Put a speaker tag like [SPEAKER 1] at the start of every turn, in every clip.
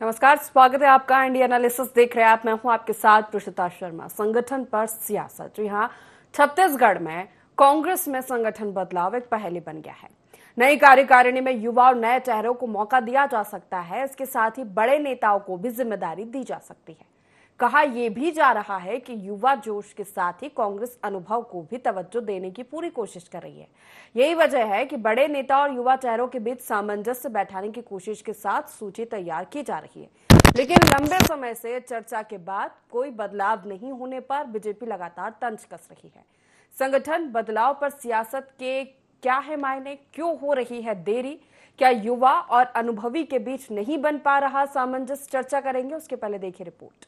[SPEAKER 1] नमस्कार, स्वागत है आपका इंडिया एनालिसिस देख रहे हैं आप। मैं हूं आपके साथ प्रीशिता शर्मा। संगठन पर सियासत, जी हां, छत्तीसगढ़ में कांग्रेस में संगठन बदलाव एक पहेली बन गया है। नई कार्यकारिणी में युवा और नए चेहरों को मौका दिया जा सकता है। इसके साथ ही बड़े नेताओं को भी जिम्मेदारी दी जा सकती है। कहा यह भी जा रहा है कि युवा जोश के साथ ही कांग्रेस अनुभव को भी तवज्जो देने की पूरी कोशिश कर रही है। यही वजह है कि बड़े नेता और युवा चेहरों के बीच सामंजस्य बैठाने की कोशिश के साथ सूची तैयार की जा रही है। लेकिन लंबे समय से चर्चा के बाद कोई बदलाव नहीं होने पर बीजेपी लगातार तंज कस रही है। संगठन बदलाव पर सियासत के क्या है मायने, क्यों हो रही है देरी, क्या युवा और अनुभवी के बीच नहीं बन पा रहा सामंजस्य, चर्चा करेंगे। उसके पहले देखिए रिपोर्ट।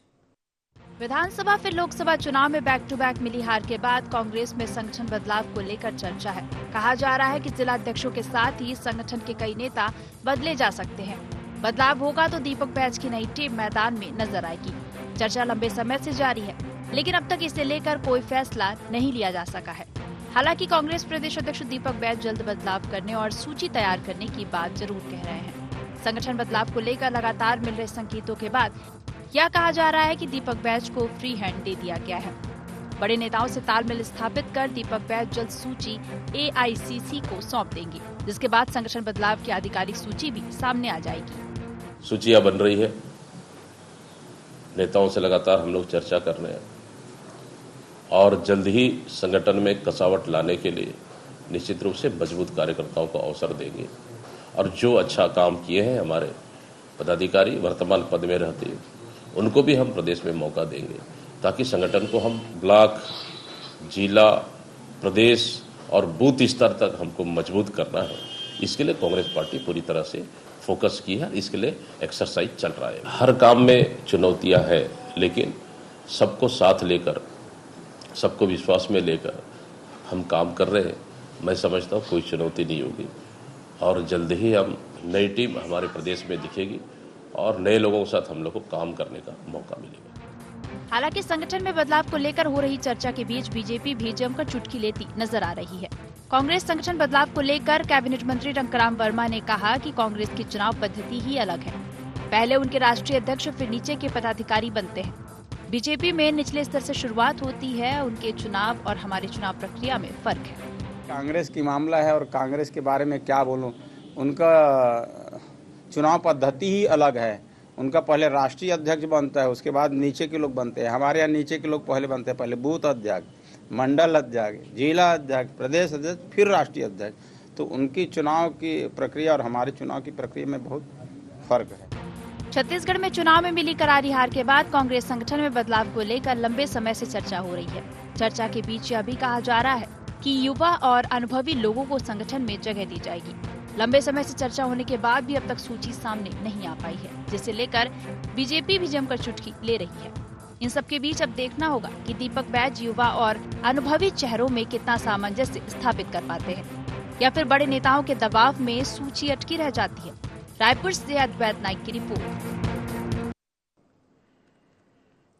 [SPEAKER 2] विधानसभा फिर लोकसभा चुनाव में बैक टू बैक मिली हार के बाद कांग्रेस में संगठन बदलाव को लेकर चर्चा है। कहा जा रहा है कि जिला अध्यक्षों के साथ ही संगठन के कई नेता बदले जा सकते हैं। बदलाव होगा तो दीपक बैज की नई टीम मैदान में नजर आएगी। चर्चा लंबे समय से जारी है, लेकिन अब तक इसे लेकर कोई फैसला नहीं लिया जा सका है। हालांकि कांग्रेस प्रदेश अध्यक्ष दीपक बैज जल्द बदलाव करने और सूची तैयार करने की बात जरूर कह रहे हैं। संगठन बदलाव को लेकर लगातार मिल रहे संकेतों के बाद यह कहा जा रहा है कि दीपक बैज को फ्री हैंड दे दिया गया है। बड़े नेताओं से तालमेल स्थापित कर दीपक बैज जल्द सूची AICC को सौंप देंगे, जिसके बाद संगठन बदलाव की आधिकारिक सूची भी सामने आ जाएगी।
[SPEAKER 3] सूचियां बन रही है, नेताओं से लगातार हम लोग चर्चा कर रहे हैं और जल्द ही संगठन में कसावट लाने के लिए निश्चित रूप से मजबूत कार्यकर्ताओं को अवसर देंगे और जो अच्छा काम किए हैं हमारे पदाधिकारी वर्तमान पद में रहते हैं उनको भी हम प्रदेश में मौका देंगे, ताकि संगठन को हम ब्लॉक, जिला, प्रदेश और बूथ स्तर तक हमको मजबूत करना है। इसके लिए कांग्रेस पार्टी पूरी तरह से फोकस की है, इसके लिए एक्सरसाइज चल रहा है। हर काम में चुनौतियां हैं, लेकिन सबको साथ लेकर, सबको विश्वास में लेकर हम काम कर रहे हैं। मैं समझता हूँ कोई चुनौती नहीं होगी और जल्द ही हम नई टीम हमारे प्रदेश में दिखेगी और नए लोगों के साथ हम लोग को काम करने का मौका मिलेगा।
[SPEAKER 2] हालांकि संगठन में बदलाव को लेकर हो रही चर्चा के बीच बीजेपी भी जमकर चुटकी लेती नजर आ रही है। कांग्रेस संगठन बदलाव को लेकर कैबिनेट मंत्री रंगराम वर्मा ने कहा कि कांग्रेस की चुनाव पद्धति ही अलग है। पहले उनके राष्ट्रीय अध्यक्ष, फिर नीचे के पदाधिकारी बनते हैं। बीजेपी में निचले स्तर से शुरुआत होती है। उनके चुनाव और हमारी चुनाव प्रक्रिया में फर्क है।
[SPEAKER 4] कांग्रेस की मामला है और कांग्रेस के बारे में क्या बोलूं, उनका चुनाव पद्धति ही अलग है। उनका पहले राष्ट्रीय अध्यक्ष बनता है, उसके बाद नीचे के लोग बनते हैं। हमारे यहाँ नीचे के लोग पहले बनते हैं, पहले बूथ अध्यक्ष, मंडल अध्यक्ष, जिला अध्यक्ष, प्रदेश अध्यक्ष, फिर राष्ट्रीय अध्यक्ष। तो उनकी चुनाव की प्रक्रिया और हमारे चुनाव की प्रक्रिया में बहुत फर्क है।
[SPEAKER 2] छत्तीसगढ़ में चुनाव में मिली करारी हार के बाद कांग्रेस संगठन में बदलाव को लेकर लंबे समय से चर्चा हो रही है। चर्चा के बीच यह भी कहा जा रहा है कि युवा और अनुभवी लोगों को संगठन में जगह दी जाएगी। लंबे समय से चर्चा होने के बाद भी अब तक सूची सामने नहीं आ पाई है, जिसे लेकर बीजेपी भी जमकर चुटकी ले रही है। इन सब के बीच अब देखना होगा कि दीपक बैज युवा और अनुभवी चेहरों में कितना सामंजस्य स्थापित कर पाते हैं, या फिर बड़े नेताओं के दबाव में सूची अटकी रह जाती है। रायपुर से अद्वैत नाइक की रिपोर्ट।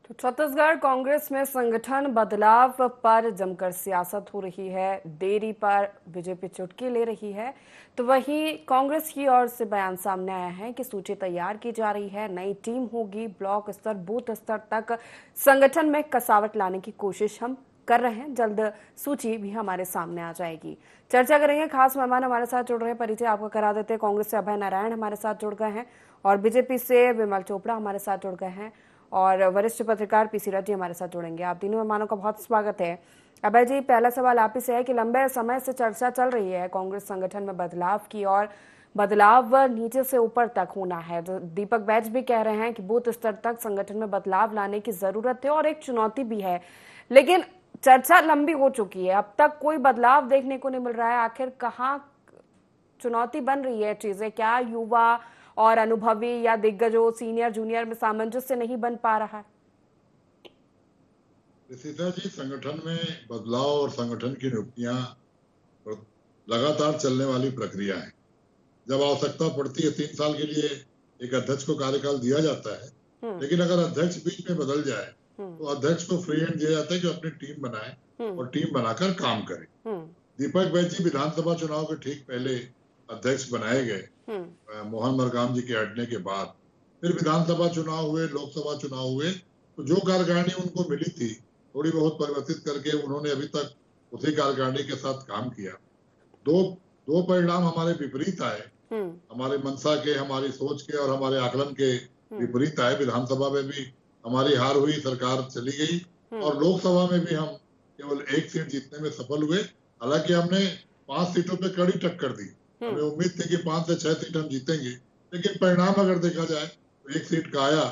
[SPEAKER 1] तो छत्तीसगढ़ कांग्रेस में संगठन बदलाव पर जमकर सियासत हो रही है। देरी पर बीजेपी चुटकी ले रही है, तो वहीं कांग्रेस की ओर से बयान सामने आया है कि सूची तैयार की जा रही है, नई टीम होगी, ब्लॉक स्तर, बूथ स्तर तक संगठन में कसावट लाने की कोशिश हम कर रहे हैं। जल्द सूची भी हमारे सामने आ जाएगी। चर्चा करेंगे, खास मेहमान हमारे साथ जुड़ रहे हैं। परिचय आपको करा देते हैं। कांग्रेस से अभय नारायण हमारे साथ जुड़ गए हैं और बीजेपी से विमल चोपड़ा हमारे साथ जुड़ गए हैं और वरिष्ठ पत्रकार पी सिराज जी हमारे साथ जुड़ेंगे। आप तीनों मेहमानों का बहुत स्वागत है। अभय जी, पहला सवाल आप ही से है कि लंबे समय से चर्चा चल रही है कांग्रेस संगठन में बदलाव की, और बदलाव नीचे से ऊपर तक होना है। तो दीपक बैज भी कह रहे हैं कि बूथ स्तर तक संगठन में बदलाव लाने की जरूरत है और एक चुनौती भी है, लेकिन चर्चा लंबी हो चुकी है, अब तक कोई बदलाव देखने को नहीं मिल रहा है। आखिर कहाँ चुनौती बन रही है चीजें? क्या युवा और अनुभवी या दिग्गजों, सीनियर जूनियर में सामंजस्य नहीं बन पा रहा है?
[SPEAKER 5] सीता जी, संगठन में बदलाव और संगठन की नियुक्तियां लगातार चलने वाली प्रक्रिया है। जब आवश्यकता पड़ती है 3 साल के लिए एक अध्यक्ष को कार्यकाल दिया जाता है, लेकिन अगर अध्यक्ष बीच में बदल जाए तो अध्यक्ष को फ्री हैंड दिया जाता है कि अपनी टीम बनाए और टीम बनाकर काम करे। दीपक बैज जी विधानसभा चुनाव के ठीक पहले अध्यक्ष बनाए गए मोहन मरकाम जी के हटने के बाद। फिर विधानसभा चुनाव हुए, लोकसभा चुनाव हुए, तो जो कार्यकारिणी उनको मिली थी थोड़ी बहुत परिवर्तित करके उन्होंने अभी तक उसी कार्यकारिणी के साथ काम किया। दो परिणाम हमारे विपरीत आए, हमारे मंशा के, हमारी सोच के और हमारे आकलन के विपरीत आए। विधानसभा में भी हमारी हार हुई, सरकार चली गई, और लोकसभा में भी हम केवल 1 सीट जीतने में सफल हुए। हालांकि हमने 5 सीटों पे कड़ी टक्कर दी, हमें उम्मीद थी कि 5 से 6 सीट हम जीतेंगे, लेकिन परिणाम अगर देखा जाए तो 1 सीट का आया।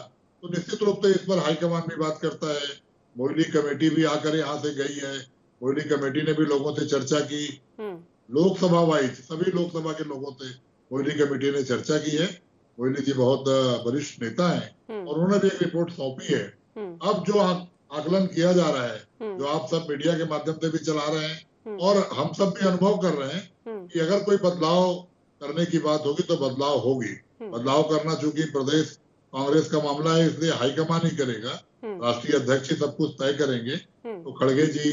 [SPEAKER 5] तो निश्चित रूप से इस पर हाईकमान भी बात करता है। मोइली कमेटी भी आकर यहाँ से गई है, मोइली कमेटी ने भी लोगों से चर्चा की, लोकसभा वाइज सभी लोकसभा के लोगों से मोइली कमेटी ने चर्चा की है। मोइली जी बहुत वरिष्ठ नेता हैं और उन्होंने भी एक रिपोर्ट सौंपी है। अब जो आकलन किया जा रहा है, जो आप सब मीडिया के माध्यम से भी चला रहे हैं और हम सब भी अनुभव कर रहे हैं कि अगर कोई बदलाव करने की बात होगी तो बदलाव होगी। बदलाव करना चूंकि प्रदेश कांग्रेस का मामला है, इसलिए हाईकमान ही करेगा, राष्ट्रीय अध्यक्ष ही सब कुछ तय करेंगे। तो खड़गे जी,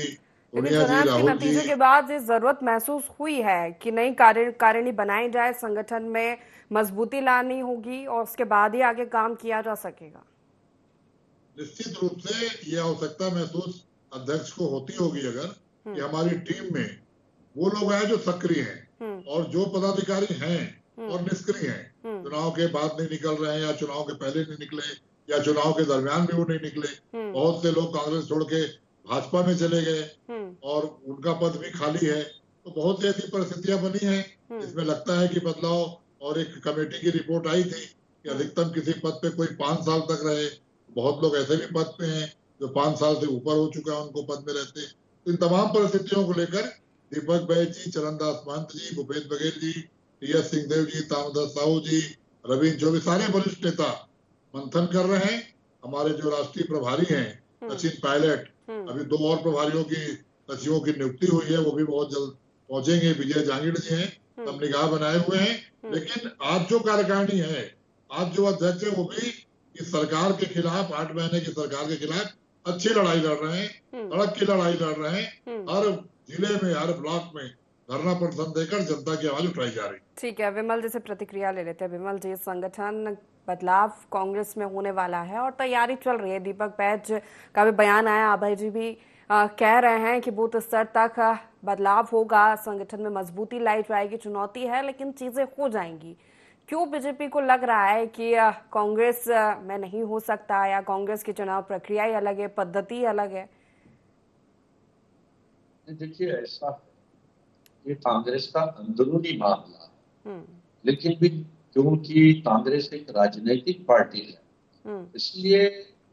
[SPEAKER 5] सोनिया जी, राहुल जी,
[SPEAKER 1] नतीजे के बाद ये जरूरत महसूस हुई है कि नई कार्यकारिणी बनाई जाए, संगठन में मजबूती लानी होगी और उसके बाद ही आगे काम किया जा सकेगा।
[SPEAKER 5] निश्चित रूप से ये आवश्यकता महसूस अध्यक्ष को होती होगी अगर कि हमारी टीम में वो लोग हैं जो सक्रिय हैं और जो पदाधिकारी हैं और निष्क्रिय हैं, चुनाव के बाद नहीं निकल रहे हैं या चुनाव के पहले नहीं निकले या चुनाव के दरमियान भी वो नहीं निकले। बहुत से लोग कांग्रेस छोड़ के भाजपा में चले गए और उनका पद भी खाली है। तो बहुत सी ऐसी परिस्थितियां बनी हैं इसमें लगता है कि बदलाव, और एक कमेटी की रिपोर्ट आई थी कि अधिकतम किसी पद पे कोई 5 साल तक रहे। बहुत लोग ऐसे भी पद पे हैं जो 5 साल से ऊपर हो चुका है, उनको पद में रहते। तो इन तमाम परिस्थितियों को लेकर दीपक बैज जी, चरणदास महंत जी, भूपेश बघेल जी, टी.एस. सिंहदेव जी, ताम्रध्वज साहू जी, रविंद्र चौबे, सारे वरिष्ठ नेता मंथन कर रहे हैं। हमारे जो राष्ट्रीय प्रभारी हैं सचिन पायलट, अभी 2 और प्रभारियों की सचिवों की नियुक्ति हुई है, वो भी बहुत जल्द पहुंचेंगे। विजय जांगिड़ जी हैं, सब निगाह बनाए हुए हैं। लेकिन आज जो कार्यकारिणी है, आज जो अध्यक्ष है, वो भी इस सरकार के खिलाफ, 8 महीने की सरकार के खिलाफ अच्छी लड़ाई लड़ रहे हैं, सड़क की लड़ाई लड़ रहे हैं। हर जिले में, हर ब्लॉक में धरना प्रदर्शन देकर जनता की आवाज उठाई जा रही। ठीक है, विमल जी से प्रतिक्रिया ले लेते हैं। विमल जी, संगठन बदलाव कांग्रेस में होने वाला है और तैयारी चल रही है। दीपक बैज का भी बयान आया, अभय जी भी कह रहे हैं कि बूथ स्तर तक बदलाव होगा, संगठन में मजबूती लाई जाएगी। चुनौती है लेकिन चीजें हो जाएंगी। क्यों बीजेपी को लग रहा है कि कांग्रेस में नहीं हो सकता, या कांग्रेस की चुनाव प्रक्रिया ही अलग है, पद्धति अलग है?
[SPEAKER 6] देखिए, ऐसा ये कांग्रेस का अंदरूनी मामला, लेकिन भी क्योंकि कांग्रेस एक राजनीतिक पार्टी है, इसलिए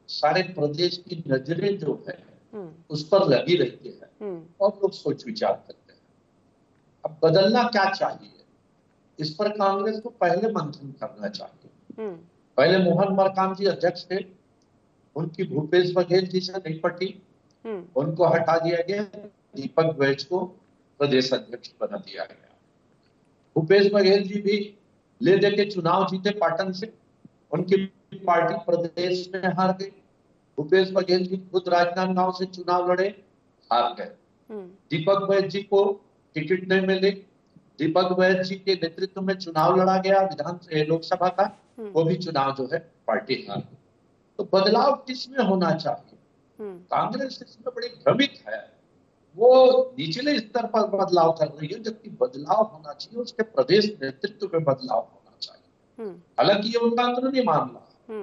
[SPEAKER 6] सारे प्रदेश की नजरें जो है उस पर लगी रहती है और लोग सोच विचार करते हैं। अब बदलना क्या चाहिए, इस पर कांग्रेस को पहले मंथन करना चाहिए। पहले मोहन मरकाम जी अध्यक्ष थे, उनकी भूपेश बघेल जी से नहीं पटी, उनको हटा दिया गया, दीपक बैज को प्रदेश अध्यक्ष बना दिया गया। भूपेश बघेल जी भी ले दे के चुनाव जीते पाटन से, उनकी पार्टी प्रदेश में हार गई। भूपेश बघेल जी खुद राजनांदगांव से चुनाव लड़े, हार गए। दीपक बैज जी को टिकट नहीं मिली, दीपक बैज जी के नेतृत्व में चुनाव लड़ा गया लोकसभा का, वो भी चुनाव जो है पार्टी हार गई। तो बदलाव किसमें होना चाहिए? कांग्रेस इसमें बड़ी भ्रमित है, वो निचले स्तर पर बदलाव कर रही है, जबकि बदलाव होना चाहिए उसके प्रदेश नेतृत्व में बदलाव होना चाहिए। हालांकि ये उनका अंदरूनी मामला है,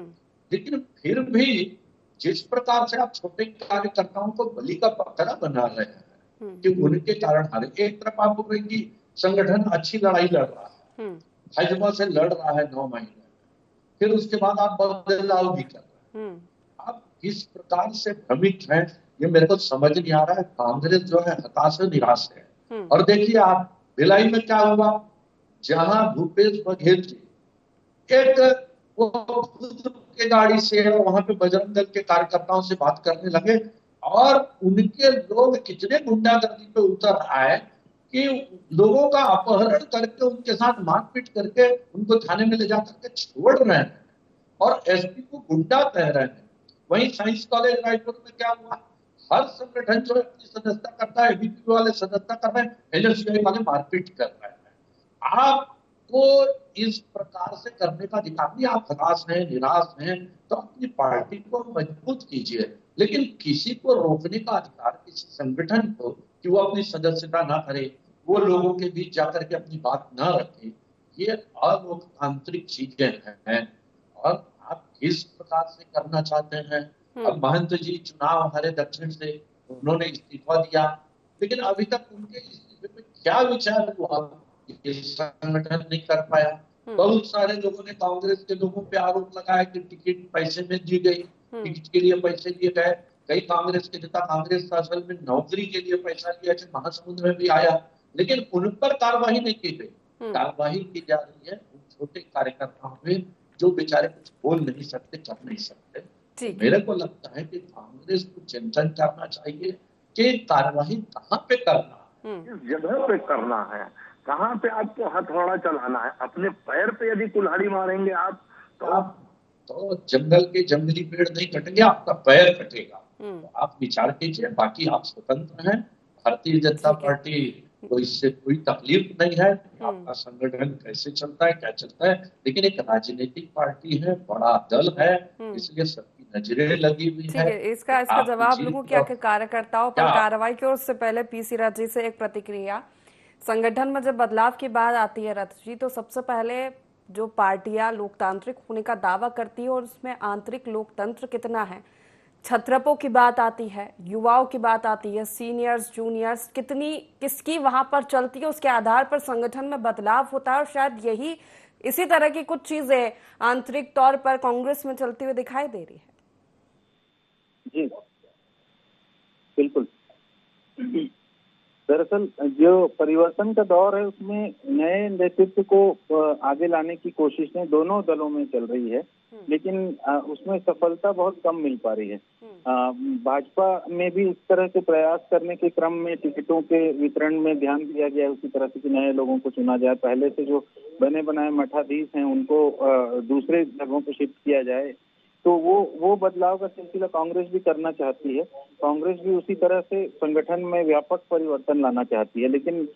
[SPEAKER 6] लेकिन फिर भी जिस प्रकार से आप छोटे कार्यकर्ताओं को बलि का बकरा बना रहे हैं कि उनके कारण हारे। एक तरफ आप बोलेंगे संगठन अच्छी लड़ाई लड़ रहा है, भाजपा से लड़ रहा है 9 महीने, फिर उसके बाद आप बदलाव भी कर रहे हैं। आप किस प्रकार से भ्रमित हैं ये मेरे को समझ नहीं आ रहा है। कांग्रेस जो है हताश और निराश है। और देखिए आप भिलाई में क्या हुआ, जहां भूपेश बघेल जी एक वो खुद के गाड़ी से वहां पे बजरंग दल के कार्यकर्ताओं से बात करने लगे और उनके लोग कितने गुंडागर्दी पे उतर आए कि लोगों का अपहरण करके उनके साथ मारपीट करके उनको थाने में ले जाकर के छोड़ रहे हैं और एसपी को गुंडा कह रहे हैं। वहीं साइंस कॉलेज रायपुर में क्या हुआ, हर संगठन जो अपनी सदस्यता करता है, एबीपी वाले सदस्यता कर रहे हैं, एनएसयूआई वाले मारपीट कर रहे हैं। आप को इस प्रकार से करने का अधिकार नहीं। आप हताश हैं, निराश हैं, तो अपनी पार्टी को मजबूत कीजिए, लेकिन किसी को रोकने का अधिकार किसी संगठन को कि वो अपनी सदस्यता ना करे, वो लोगों के बीच जाकर के अपनी बात ना रखे, ये अलोकतांत्रिक चीजें हैं। और आप किस प्रकार से करना चाहते हैं? अब महंत जी चुनाव हारे दक्षिण से, उन्होंने इस्तीफा दिया, लेकिन अभी तक उनके इस्तीफे पे क्या विचार हुआ ये संगठन नहीं कर पाया। बहुत सारे लोगों ने कांग्रेस के लोगों पे आरोप लगाया कि टिकट पैसे में दी गई, टिकट के लिए पैसे दिए गए। कई कांग्रेस के नेता कांग्रेस का असल में नौकरी के लिए पैसा लिया, महासमुंद में भी आया, लेकिन उन पर कार्रवाई नहीं की गई। कार्रवाई की जा रही है उन छोटे कार्यकर्ताओं पे जो बेचारे कुछ बोल नहीं सकते, कर नहीं सकते। मेरे को लगता है कि कांग्रेस को चिंतन करना चाहिए कि कार्रवाई कहाँ पे करना है,
[SPEAKER 7] किस जगह पे करना है, कहाँ पे आपको हथौड़ा चलाना है। अपने पैर पे यदि कुल्हाड़ी मारेंगे आप
[SPEAKER 6] तो जंगल के जंगली पेड़ नहीं कटेंगे, आपका पैर कटेगा। तो आप विचार कीजिए, बाकी आप स्वतंत्र हैं। भारतीय जनता पार्टी को इससे कोई तकलीफ नहीं है आपका संगठन कैसे चलता है, क्या चलता है, लेकिन एक राजनीतिक पार्टी है, बड़ा दल है, इसलिए सबकी नजरें लगी हुई है।
[SPEAKER 1] इसका जवाब लोगों के आखिर कार्यकर्ताओं पर कार्रवाई की ओर से पहले पीसी रथ जी से एक प्रतिक्रिया। संगठन में जब बदलाव की बात आती है रथ जी, तो सबसे पहले जो पार्टियां लोकतांत्रिक होने का दावा करती है और उसमें आंतरिक लोकतंत्र कितना है, छत्रपों की बात आती है, युवाओं की बात आती है, सीनियर्स जूनियर्स कितनी किसकी वहां पर चलती है, उसके आधार पर संगठन में बदलाव होता है। और शायद यही इसी तरह की कुछ चीजें आंतरिक तौर पर कांग्रेस में चलती हुई दिखाई दे रही है।
[SPEAKER 8] जी बिल्कुल, दरअसल जो परिवर्तन का दौर है उसमें नए नेतृत्व को आगे लाने की कोशिशें दोनों दलों में चल रही है, लेकिन उसमें सफलता बहुत कम मिल पा रही है। भाजपा में भी इस तरह के प्रयास करने के क्रम में टिकटों के वितरण में ध्यान दिया गया है, उसी तरह से कि नए लोगों को चुना जाए, पहले से जो बने बनाए मठाधीश हैं उनको दूसरे जगहों पर शिफ्ट किया जाए। तो वो बदलाव का सिलसिला कांग्रेस भी करना चाहती है। कांग्रेस भी उसी तरह से संगठन में व्यापक परिवर्तन लाना चाहती है, लेकिन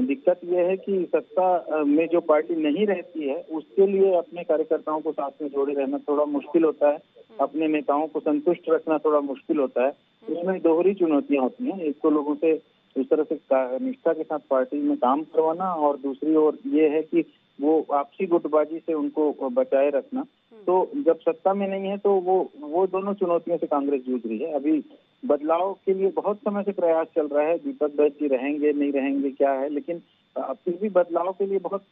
[SPEAKER 8] दिक्कत यह है कि सत्ता में जो पार्टी नहीं रहती है उसके लिए अपने कार्यकर्ताओं को साथ में जोड़े रहना थोड़ा मुश्किल होता है, अपने नेताओं को संतुष्ट रखना थोड़ा मुश्किल होता है। उसमें दोहरी चुनौतियां होती हैं, एक तो लोगों से उस तरह से निष्ठा के साथ पार्टी में काम करवाना, और दूसरी ओर ये है कि वो आपसी गुटबाजी से उनको बचाए रखना। तो जब सत्ता में नहीं है तो वो दोनों चुनौतियों से कांग्रेस जूझ रही है। अभी बदलाव के लिए बहुत समय से प्रयास चल रहा है, दीपक बैज जी रहेंगे नहीं रहेंगे क्या है, लेकिन फिर भी बदलाव के लिए बहुत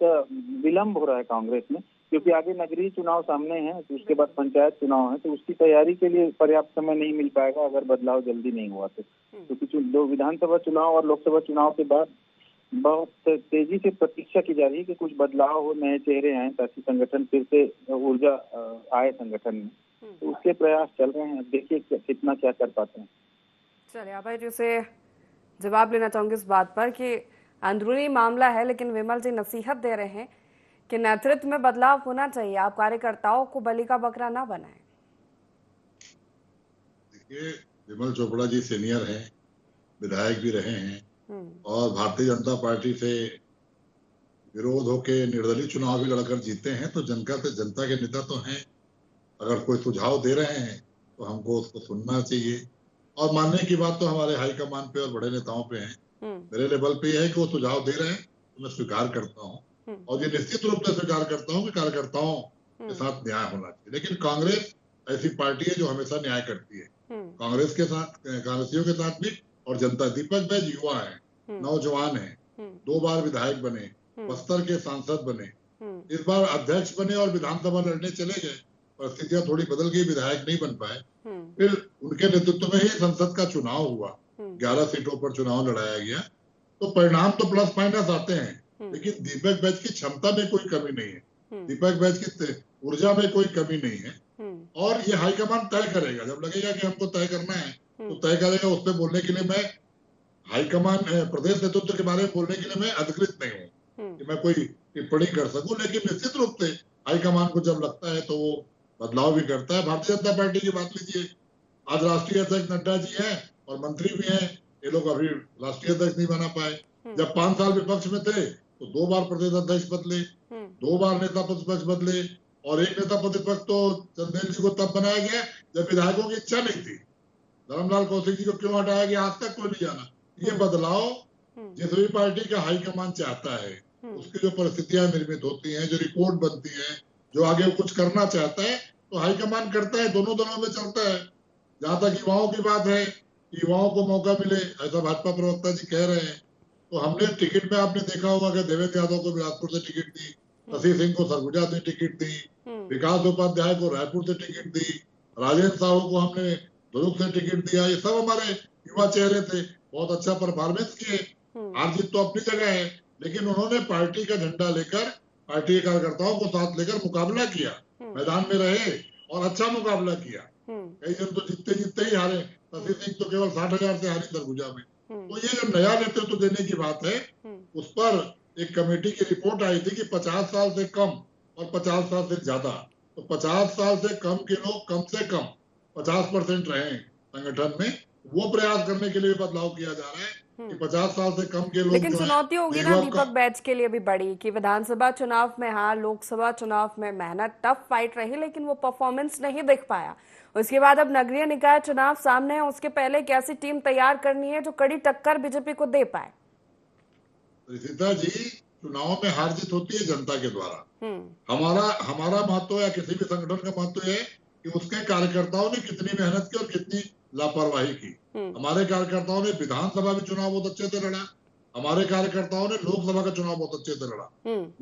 [SPEAKER 8] विलम्ब हो रहा है कांग्रेस में, क्योंकि आगे नगरीय चुनाव सामने है, तो उसके बाद पंचायत चुनाव है, तो उसकी तैयारी के लिए पर्याप्त समय नहीं मिल पाएगा अगर बदलाव जल्दी नहीं हुआ तो। क्योंकि दो विधानसभा चुनाव और लोकसभा चुनाव के बाद बहुत तेजी से प्रतीक्षा की जा रही है कि कुछ बदलाव हो, नए चेहरे आए, ताकि संगठन फिर से ऊर्जा आए संगठन में। तो उसके प्रयास चल रहे हैं, देखिए कितना क्या कर पाते हैं।
[SPEAKER 1] चलिए अभय जी से जवाब लेना चाहूंगी इस बात पर कि अंदरूनी मामला है, लेकिन विमल जी नसीहत दे रहे हैं कि नेतृत्व में बदलाव होना चाहिए, आप कार्यकर्ताओं को बलि का बकरा ना बनाएं।
[SPEAKER 5] देखिए, विमल चोपड़ा जी सीनियर हैं, विधायक भी रहे हैं और भारतीय जनता पार्टी से विरोध होके निर्दलीय चुनाव भी लड़कर जीते हैं, तो जनता के नेता तो हैं। अगर कोई सुझाव दे रहे हैं तो हमको उसको सुनना चाहिए, और मानने की बात तो हमारे हाईकमान पे और बड़े नेताओं पे है। मेरे लेवल पे यह है कि वो सुझाव दे रहे हैं तो मैं स्वीकार करता हूँ, और ये निश्चित रूप से स्वीकार करता हूँ कि कार्यकर्ताओं के साथ न्याय होना चाहिए। लेकिन कांग्रेस ऐसी पार्टी है जो हमेशा न्याय करती है, कांग्रेस के साथ, कांग्रेसियों के साथ भी। और जनता, दीपक बैज युवा है, नौजवान है, 2 बार विधायक बने, बस्तर के सांसद बने, इस बार अध्यक्ष बने और विधानसभा लड़ने चले गए, परिस्थितियां थोड़ी बदल गई, विधायक नहीं बन पाए। फिर उनके नेतृत्व में ही संसद का चुनाव हुआ, 11 सीटों पर चुनाव लड़ाया गया, तो परिणाम तो प्लस माइनस आते हैं, लेकिन दीपक बैज की क्षमता में कोई कमी नहीं है, दीपक बैज की ऊर्जा में कोई कमी नहीं है। और ये हाईकमान तय करेगा, जब लगेगा कि हमको तय करना है तो तय करेगा। उस पर बोलने के लिए मैं हाईकमान, प्रदेश नेतृत्व के बारे में बोलने के लिए मैं अधिकृत नहीं हूँ कि मैं कोई टिप्पणी कर सकूं, लेकिन निश्चित रूप से हाईकमान को जब लगता है तो वो बदलाव भी करता है। भारतीय जनता पार्टी की बात लीजिए, आज राष्ट्रीय अध्यक्ष नड्डा जी हैं और मंत्री भी हैं, ये लोग अभी राष्ट्रीय अध्यक्ष नहीं बना पाए। जब 5 साल विपक्ष में थे तो 2 बार प्रदेश अध्यक्ष बदले, 2 बार नेता प्रतिपक्ष बदले, और एक नेता प्रतिपक्ष तो चंदेल जी को तब बनाया गया जब विधायकों की इच्छा नहीं थी। धर्मलाल कौशिक जी को क्यों हटाया गया आज तक कोई नहीं जाना। ये बदलाव जिस भी पार्टी का हाईकमान चाहता है, उसकी जो परिस्थितियां निर्मित होती हैं, जो रिपोर्ट बनती है, जो आगे कुछ करना चाहता है तो हाईकमान करता है, दोनों दलों में चलता है। जहां तक युवाओं की बात है, युवाओं को मौका मिले ऐसा भाजपा प्रवक्ता जी कह रहे हैं, तो हमने टिकट में आपने देखा होगा कि देवेंद्र यादव को बिलासपुर से टिकट दी, शशि सिंह को सरगुजा से टिकट दी, विकास उपाध्याय को रायपुर से टिकट दी, राजेंद्र साहू को हमने दुर्ग से टिकट दिया। ये सब हमारे युवा चेहरे थे, बहुत अच्छा परफॉर्मेंस किए। हार जीत तो अपनी जगह है, लेकिन उन्होंने पार्टी का झंडा लेकर, पार्टी के कार्यकर्ताओं को साथ लेकर मुकाबला किया, मैदान में रहे और अच्छा मुकाबला किया। कई जन तो जीतते ही हारे, शशि सिंह तो केवल 60,000 से हारी सरगुजा में। तो ये जो नया नेतृत्व देने की बात है, उस पर एक कमेटी की रिपोर्ट आई थी कि 50 साल से कम और 50 साल से ज्यादा, तो 50 साल से कम के लोग कम से कम 50% रहे संगठन में, वो प्रयास करने के लिए बदलाव किया जा रहा है कि 50 साल से कम के लोग।
[SPEAKER 1] लेकिन चुनौती होगी ना दीपक बैच के लिए भी बड़ी कि विधानसभा चुनाव में हार, लोकसभा चुनाव में मेहनत, टफ फाइट रही, लेकिन वो परफॉर्मेंस नहीं दिख पाया। उसके बाद अब नगरीय निकाय चुनाव सामने है, उसके पहले एक ऐसी टीम तैयार करनी है जो कड़ी टक्कर बीजेपी को दे पाए।
[SPEAKER 5] रिशिता जी, चुनाव में हार जीत होती है जनता के द्वारा। हमारा महत्व या किसी भी संगठन का महत्व है कि उसके कार्यकर्ताओं ने कितनी मेहनत की और कितनी लापरवाही की। हमारे कार्यकर्ताओं ने विधानसभा भी चुनाव बहुत अच्छे से लड़ा, हमारे कार्यकर्ताओं ने लोकसभा का चुनाव बहुत अच्छे से लड़ा,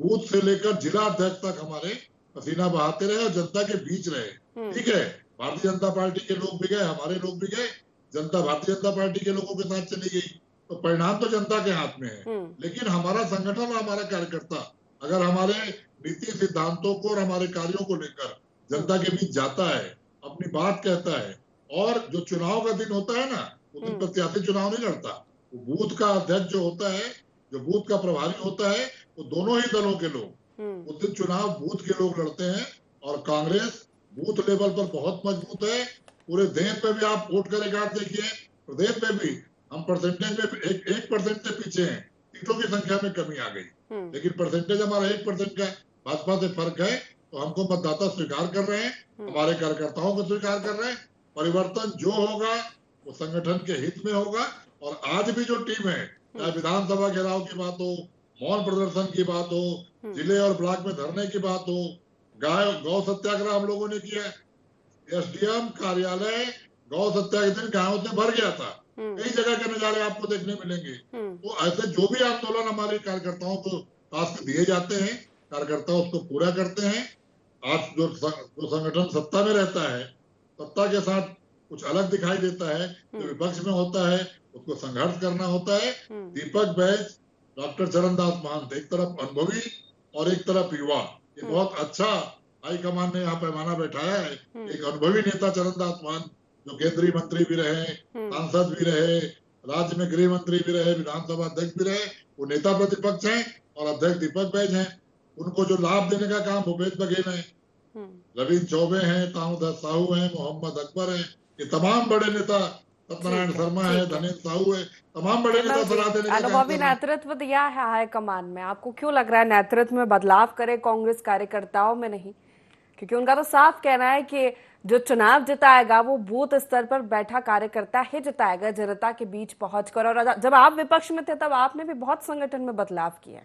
[SPEAKER 5] बूथ से लेकर जिला अध्यक्ष तक हमारे पसीना बहाते रहे और जनता के बीच रहे। ठीक है, भारतीय जनता पार्टी के लोग भी गए, हमारे लोग भी गए, जनता भारतीय जनता पार्टी के लोगों के साथ चली गई, तो परिणाम तो जनता के हाथ में है। लेकिन हमारा संगठन और हमारा कार्यकर्ता अगर हमारे नीति सिद्धांतों को और हमारे कार्यों को लेकर जनता के बीच जाता है, अपनी बात कहता है, और जो चुनाव का दिन होता है ना, वो दिन प्रत्याशी चुनाव नहीं लड़ता, वो बूथ का अध्यक्ष जो होता है, जो बूथ का प्रभारी होता है, वो दोनों ही दलों के लोग उस दिन चुनाव बूथ के लोग लड़ते हैं। और कांग्रेस बूथ लेवल पर बहुत मजबूत है। पूरे देश में भी आप वोट का रिकॉर्ड देखिए, प्रदेश में भी हम परसेंटेज में 1% से पीछे हैं, सीटों की संख्या में कमी आ गई, लेकिन परसेंटेज हमारा 1% का भाजपा से फर्क है। तो हमको मतदाता स्वीकार कर रहे हैं, हमारे कार्यकर्ताओं को स्वीकार कर रहे हैं। परिवर्तन जो होगा वो संगठन के हित में होगा। और आज भी जो टीम है, चाहे विधानसभा घेराव की बात हो, मौन प्रदर्शन की बात हो, जिले और ब्लॉक में धरने की बात हो, गौ सत्याग्रह हम लोगों ने किया, एसडीएम कार्यालय गौ सत्या के दिन गायों से भर गया था, कई जगह के नजारे आपको देखने मिलेंगे। तो ऐसे जो भी आंदोलन हमारे कार्यकर्ताओं को टास्क दिए जाते हैं, कार्यकर्ता उसको पूरा करते हैं। आज जो संगठन सत्ता में रहता है, सत्ता के साथ कुछ अलग दिखाई देता है, जो विपक्ष में होता है उसको संघर्ष करना होता है। दीपक बैच, डॉक्टर चरणदास महंत एक तरफ अनुभवी और एक तरफ युवा, ये बहुत अच्छा हाईकमान ने यहाँ पैमाना बैठाया है। एक अनुभवी नेता चरणदास महंत जो केंद्रीय मंत्री भी रहे, सांसद भी रहे, राज्य में गृह मंत्री भी रहे, विधानसभा अध्यक्ष भी रहे, वो नेता प्रतिपक्ष हैं, और अध्यक्ष दीपक बैच हैं। उनको जो लाभ देने का काम भूपेश बघेल है, रविंद्र चौबे हैं, तामोदर साहू हैं, मोहम्मद अकबर हैं, ये तमाम बड़े नेता, सत्यनारायण शर्मा है, धनेन्द्र साहू है, तमाम बड़े नेता सलाह देने का
[SPEAKER 1] अनुभवी नेतृत्व दिया है हाईकमान में। आपको क्यों लग रहा है नेतृत्व में बदलाव करे कांग्रेस, कार्यकर्ताओं में नहीं? क्योंकि उनका तो साफ कहना है कि जो चुनाव जिताएगा वो बूथ स्तर पर बैठा कार्यकर्ता ही जिताएगा, जनता के बीच पहुंचकर। और जब आप विपक्ष में थे तब आपने भी बहुत संगठन में बदलाव किया।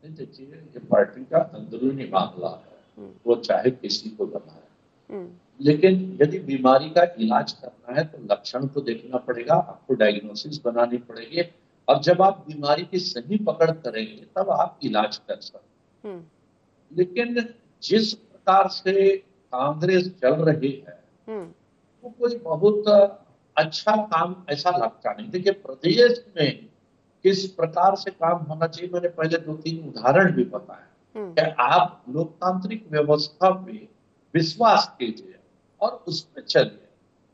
[SPEAKER 6] देखिए, ये पार्टी का अंदरूनी मामला है, वो चाहे किसी को बनाए, लेकिन यदि बीमारी का इलाज करना है तो लक्षण को देखना पड़ेगा, आपको डायग्नोसिस बनानी पड़ेगी, और जब आप बीमारी की सही पकड़ करेंगे तब आप इलाज कर सकते। लेकिन जिस प्रकार से कांग्रेस चल रही है वो कोई बहुत अच्छा काम ऐसा लगता नहीं। देखिए, प्रदेश में किस प्रकार से काम होना चाहिए, मैंने पहले 2-3 उदाहरण भी बताया कि आप लोकतांत्रिक व्यवस्था पे विश्वास कीजिए और उस पर चलिए।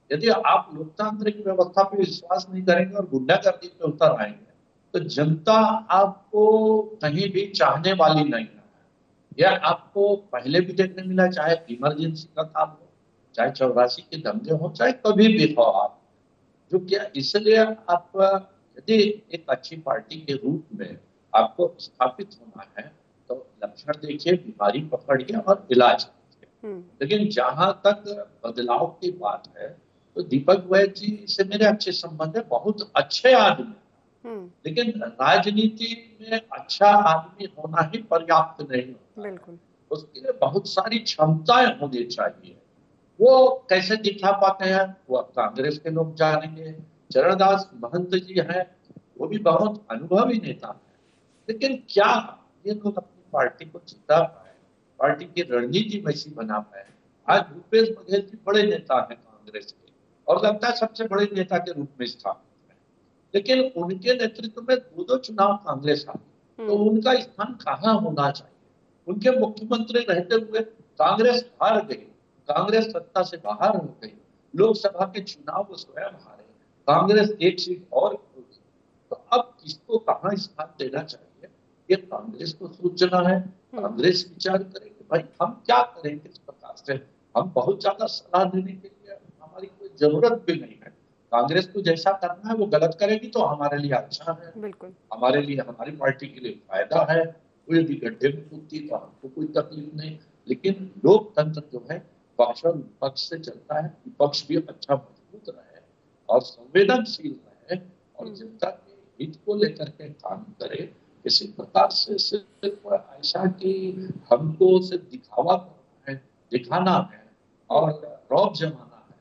[SPEAKER 6] यदि आप लोकतांत्रिक व्यवस्था पे विश्वास नहीं करेंगे और गुंडागर्दी पे उतर आएंगे तो जनता आपको कहीं भी चाहने वाली नहीं है। यह आपको पहले भी देखने मिला, चाहे इमरजेंसी का काम हो, चाहे 84 के दंगे हो, चाहे कभी भी हो। आप जो क्या, इसलिए आप यदि एक अच्छी पार्टी के रूप में आपको स्थापित होना है तो लक्षण देखिए, बीमारी पकड़िए और इलाज कीजिए। लेकिन जहां तक बदलाव की बात है तो दीपक वैद्य जी से मेरे अच्छे संबंध है, बहुत अच्छे आदमी, लेकिन राजनीति में अच्छा आदमी होना ही पर्याप्त नहीं होता।
[SPEAKER 1] बिल्कुल,
[SPEAKER 6] उसके लिए बहुत सारी क्षमताएं होनी चाहिए। वो कैसे दिखा पाते हैं वो अब कांग्रेस के लोग जानेंगे। चरणदास महंत जी हैं, वो भी बहुत अनुभवी नेता है, लेकिन क्या ये लोग अपनी पार्टी को जिता पाए, पार्टी की रणनीति वैसी बना पाए? आज भूपेश बघेल जी बड़े नेता हैं कांग्रेस के, और लगता है सबसे बड़े नेता के रूप में स्थापित है, लेकिन उनके नेतृत्व में दो चुनाव कांग्रेस आ गई, तो उनका स्थान कहाँ होना चाहिए? उनके मुख्यमंत्री रहते हुए कांग्रेस हार गई, कांग्रेस सत्ता से बाहर हो गई, लोकसभा के चुनाव को स्वयं हारे, कांग्रेस एक सीट और खो गई, तो अब किसको कहाँ स्थान देना चाहिए ये कांग्रेस को सूचना है। कांग्रेस विचार करे कि भाई हम क्या करें, किस प्रकार से। हम बहुत ज्यादा सलाह देने के लिए हमारी कोई जरूरत भी नहीं है। कांग्रेस को जैसा करना है वो गलत करेगी तो हमारे लिए अच्छा है,
[SPEAKER 1] बिल्कुल,
[SPEAKER 6] हमारे लिए, हमारी पार्टी के लिए फायदा है। वो यदि गड्ढे में कूदती तो हमको कोई तकलीफ नहीं। लेकिन लोकतंत्र जो है पक्ष और विपक्ष से चलता है, विपक्ष भी अच्छा मजबूत रहे और संवेदनशील रहे और जनता के हित को लेकर के काम करे। इसी प्रकार से सिर्फ ऐसा कि हमको सिर्फ दिखावा करना है, दिखाना है और रौब जमाना है,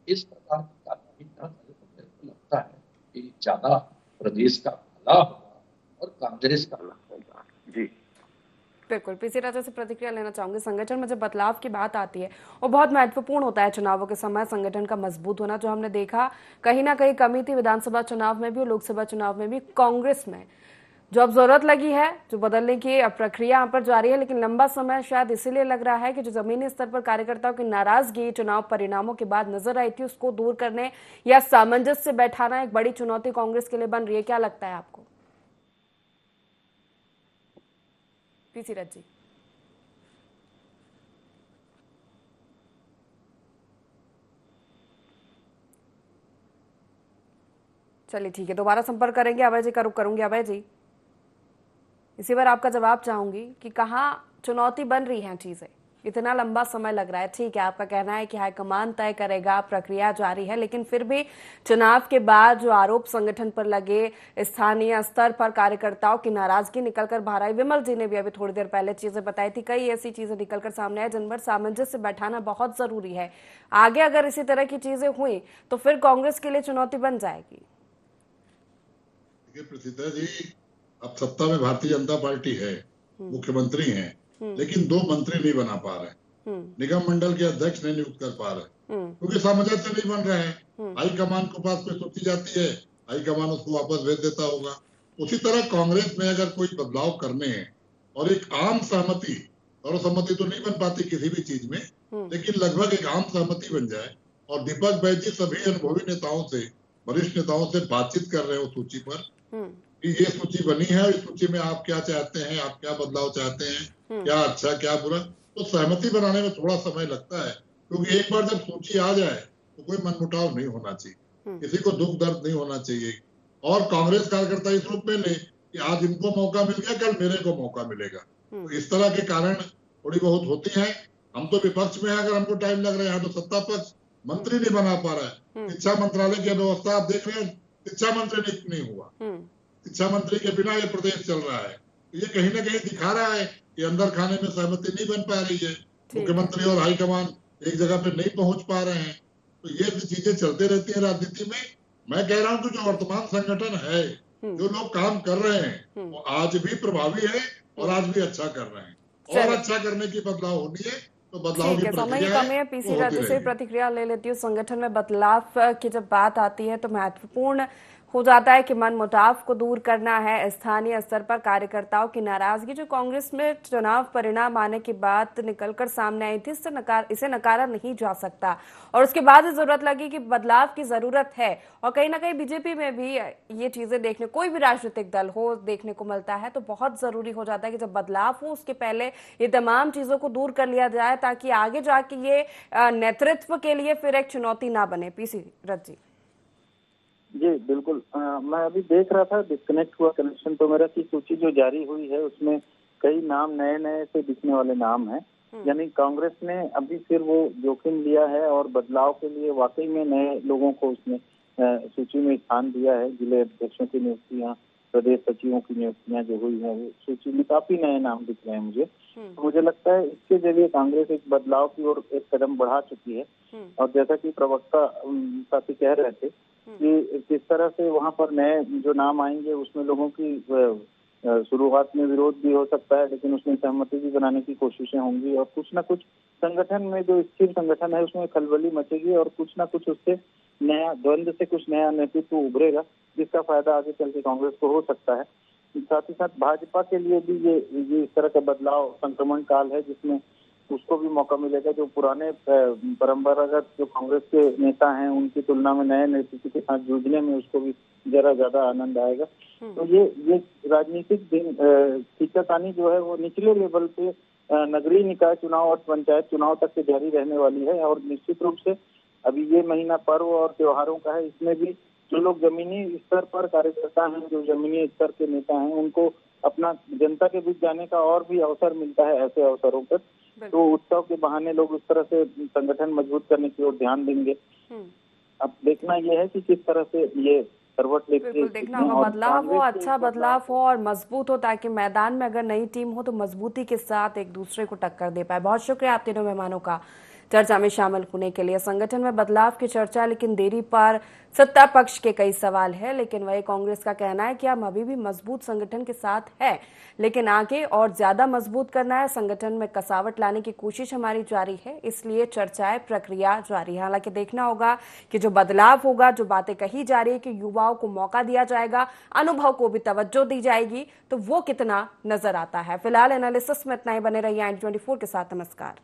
[SPEAKER 6] इस प्रकार की कार्यवाही न करे तो मेरे को लगता है कि ज्यादा प्रदेश का भला होगा और कांग्रेस का भला होगा। जी
[SPEAKER 1] बिल्कुल। पीसी राजा से प्रतिक्रिया लेना चाहूंगी। संगठन में जब बदलाव की बात आती है वो बहुत महत्वपूर्ण होता है चुनावों के समय, संगठन का मजबूत होना। जो हमने देखा कहीं ना कहीं कमी थी विधानसभा चुनाव में भी और लोकसभा चुनाव में भी कांग्रेस में, जो अब जरूरत लगी है, जो बदलने की प्रक्रिया यहाँ पर जारी है, लेकिन लंबा समय शायद इसीलिए लग रहा है कि जो जमीनी स्तर पर कार्यकर्ताओं की नाराजगी चुनाव परिणामों के बाद नजर आई थी, उसको दूर करने या सामंजस्य बैठाना एक बड़ी चुनौती कांग्रेस के लिए बन रही है। क्या लगता है आपको पीसी रथ जी? चलिए ठीक है, दोबारा संपर्क करेंगे। अभय जी का रुख करूंगी। अभय जी, इसी बार आपका जवाब चाहूंगी कि कहाँ चुनौती बन रही हैं चीजें, इतना लंबा समय लग रहा है। ठीक है, आपका कहना है कि हाईकमान तय करेगा, प्रक्रिया जारी है, लेकिन फिर भी चुनाव के बाद जो आरोप संगठन पर लगे, स्थानीय स्तर पर कार्यकर्ताओं की नाराजगी निकलकर बाहर आई। विमल जी ने भी अभी थोड़ी देर पहले चीजें बताई थी, कई ऐसी चीजें निकलकर सामने आई जिन पर सामंजस्य बैठाना बहुत जरूरी है। आगे अगर इसी तरह की चीजें हुई तो फिर कांग्रेस के लिए चुनौती बन जाएगी।
[SPEAKER 5] प्रसिद्ध जी, अब सत्ता में भारतीय जनता पार्टी है, मुख्यमंत्री हैं, लेकिन 2 मंत्री नहीं बना पा रहे, निगम मंडल के अध्यक्ष नहीं नियुक्त कर पा रहे, क्योंकि सामंजस्य नहीं बन रहे हैं। हाईकमान के पास कोई सोची जाती है, हाईकमान उसको वापस भेज देता होगा। उसी तरह कांग्रेस में अगर कोई बदलाव करने हैं और एक आम सहमति, सर्वसम्मति तो नहीं बन पाती किसी भी चीज में, लेकिन लगभग एक आम सहमति बन जाए, और दीपक वैद्य जी सभी अनुभवी नेताओं से, वरिष्ठ नेताओं से बातचीत कर रहे हैं उस सूची पर कि ये सूची बनी है, इस सूची में आप क्या चाहते हैं, आप क्या बदलाव चाहते हैं, क्या अच्छा क्या बुरा, तो सहमति बनाने में थोड़ा समय लगता है। क्योंकि एक बार जब सूची आ जाए तो कोई मनमुटाव नहीं होना चाहिए, किसी को दुख दर्द नहीं होना चाहिए, और कांग्रेस कार्यकर्ता इस रूप में ले कि आज इनको मौका मिल गया, कल मेरे को मौका मिलेगा। तो इस तरह के कारण थोड़ी बहुत होती है। हम तो विपक्ष में है, अगर हमको टाइम लग रहा है तो सत्ता पक्ष मंत्री नहीं बना पा रहा है। शिक्षा मंत्रालय की व्यवस्था आप देख रहे हैं, शिक्षा मंत्री नियुक्त नहीं हुआ, शिक्षा मंत्री के बिना ये प्रदेश चल रहा है। तो ये कहीं ना कहीं दिखा रहा है कि अंदर खाने में सहमति नहीं बन पा रही है, मुख्यमंत्री और हाईकमान एक जगह पे नहीं पहुंच पा रहे हैं। तो ये चीजें चलते रहती है राजनीति में। मैं कह रहा हूँ कि जो वर्तमान संगठन है, जो लोग काम कर रहे हैं, वो आज भी प्रभावी है और आज भी अच्छा कर रहे हैं, और अच्छा करने की बदलाव होनी है तो बदलाव की प्रक्रिया है।
[SPEAKER 1] पीसी राजू से प्रतिक्रिया ले लेती हूँ। संगठन में बदलाव की जब बात आती है तो महत्वपूर्ण हो जाता है कि मनमुटाव को दूर करना है। स्थानीय स्तर पर कार्यकर्ताओं की नाराजगी जो कांग्रेस में चुनाव परिणाम आने की बात निकलकर सामने आई थी, इसे नकारा नहीं जा सकता, और उसके बाद जरूरत लगी कि बदलाव की जरूरत है। और कहीं ना कहीं बीजेपी में भी ये चीजें देखने, कोई भी राजनीतिक दल हो, देखने को मिलता है। तो बहुत जरूरी हो जाता है कि जब बदलाव हो उसके पहले ये तमाम चीजों को दूर कर लिया जाए, ताकि आगे जाके ये नेतृत्व के लिए फिर एक चुनौती ना बने। पीसी रथ जी।
[SPEAKER 8] जी बिल्कुल। मैं अभी देख रहा था, डिस्कनेक्ट हुआ कनेक्शन तो मेरा, की सूची जो जारी हुई है उसमें कई नाम नए नए से दिखने वाले नाम हैं। यानी कांग्रेस ने अभी फिर वो जोखिम लिया है और बदलाव के लिए वाकई में नए लोगों को उसने सूची में स्थान दिया है। जिले अध्यक्षों की नियुक्तियां, प्रदेश सचिवों की नियुक्तियां जो हुई है, वो सूची में काफी नए नाम दिख रहे हैं मुझे। तो मुझे लगता है इसके जरिए कांग्रेस एक बदलाव की ओर एक कदम बढ़ा चुकी है। और जैसा कि प्रवक्ता साथी कह रहे थे कि किस तरह से वहां पर नए जो नाम आएंगे उसमें लोगों की शुरुआत में विरोध भी हो सकता है, लेकिन उसमें सहमति भी बनाने की कोशिशें होंगी और कुछ ना कुछ संगठन में, जो स्थिर संगठन है, उसमें खलबली मचेगी और कुछ ना कुछ उससे नया द्वंद्व से कुछ नया नेतृत्व उभरेगा, जिसका फायदा आगे चल के कांग्रेस को हो सकता है। साथ ही साथ भाजपा के लिए भी ये इस तरह का बदलाव संक्रमण काल है, जिसमें उसको भी मौका मिलेगा। जो पुराने परंपरागत जो कांग्रेस के नेता हैं उनकी तुलना में नए नेतृत्व के साथ जूझने में उसको भी जरा ज्यादा आनंद आएगा। तो ये राजनीतिक खींचातानी जो है वो निचले लेवल पे नगरीय निकाय चुनाव और पंचायत चुनाव तक के जारी रहने वाली है। और निश्चित रूप से अभी ये महीना पर्व और त्योहारों का है, इसमें भी जो लोग जमीनी स्तर पर कार्यकर्ता हैं, जो जमीनी स्तर के नेता हैं, उनको अपना जनता के बीच जाने का और भी अवसर मिलता है ऐसे अवसरों पर। तो उत्सव के बहाने लोग इस तरह से संगठन मजबूत करने की ओर ध्यान देंगे। अब देखना यह है कि किस तरह से ये करवट लेके,
[SPEAKER 1] बिल्कुल देखना होगा, बदलाव हो, अच्छा बदलाव हो और मजबूत हो, ताकि मैदान में अगर नई टीम हो तो मजबूती के साथ एक दूसरे को टक्कर दे पाए। बहुत शुक्रिया आप तीनों मेहमानों का चर्चा में शामिल होने के लिए। संगठन में बदलाव की चर्चा, लेकिन देरी पर सत्ता पक्ष के कई सवाल है, लेकिन वही कांग्रेस का कहना है कि हम अभी भी मजबूत संगठन के साथ है, लेकिन आगे और ज्यादा मजबूत करना है, संगठन में कसावट लाने की कोशिश हमारी जारी है, इसलिए चर्चाएं, प्रक्रिया जारी है। हालांकि देखना होगा कि जो बदलाव होगा, जो बातें कही जा रही है कि युवाओं को मौका दिया जाएगा, अनुभव को भी तवज्जो दी जाएगी, तो वो कितना नजर आता है। फिलहाल एनालिसिस में इतना ही। बने रहिए i24 के साथ। नमस्कार।